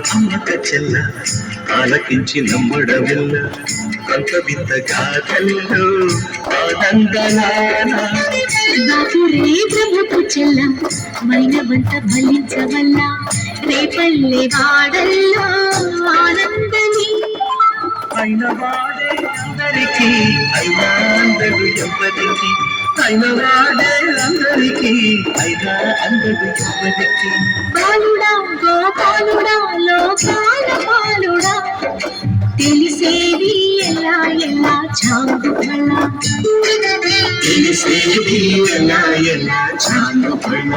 అమ్మక చెల్ల ఆలకించి నమ్మడమిల్ల కొంత వింత గాథల్లో బాపురే బ్రహ్మకు చెల్ల మైన వంట బలించవల్ల రేపల్లె వాడల్లో ఆనందని అయిన వాడే అందరికీ అయినా అందరు ఎవరికి అయిన వాడే అందరికీ అయినా అందరు ఎవరికి బాలుడా గోపాలుడా లోకాల బాలుడా తెలిసేది ఎలా ఎలా చాంగుపళ్ళ తెలిసేది ఎలా ఎలా చాంగుపళ్ళ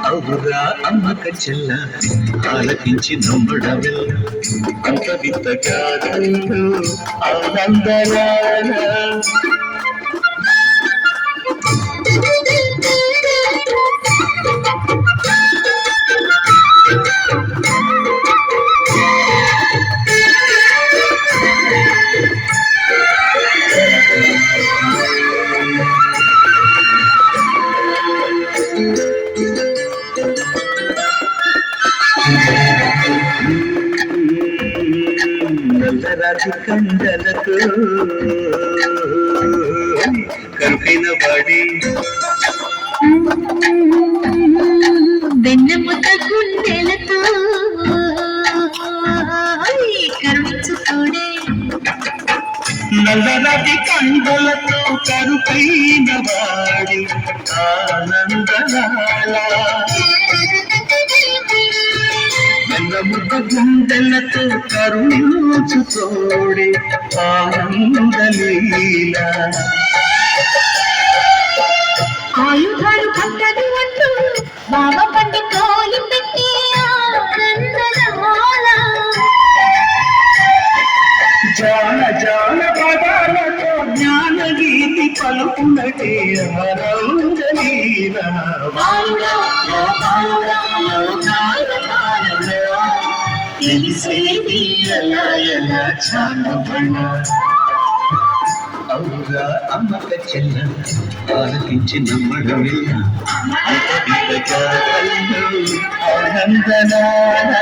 అవురా అమ్మక చెల్ల ఆలకించి నమ్మడమిల్ల అంత వింత కాదు ఆనందరాల నల్లరాజు కండలకు కరుకైన వాడి వెన్నెముక గుండెలతో కరుణించుకోడే నల్లరాజు కండలతో కరుకైన వాడి ఆనందనాల వెన్నెముక గుండెలతో కరుణించు తోడే ఆనందలీల ఆయుధాలు పట్టదు అంటూ బాబ పండి కోలి పెట్టి ఆనందనాల జాన జాన పదాలతో జ్ఞానగీతి పలుకునటే ఆనందలీల తెలిసేది ఎలా ఎలా చాంగుపళ్ళ అవురా అమ్మక చెల్ల ఆలకించి నమ్మడమిల్ల ఆనందనాల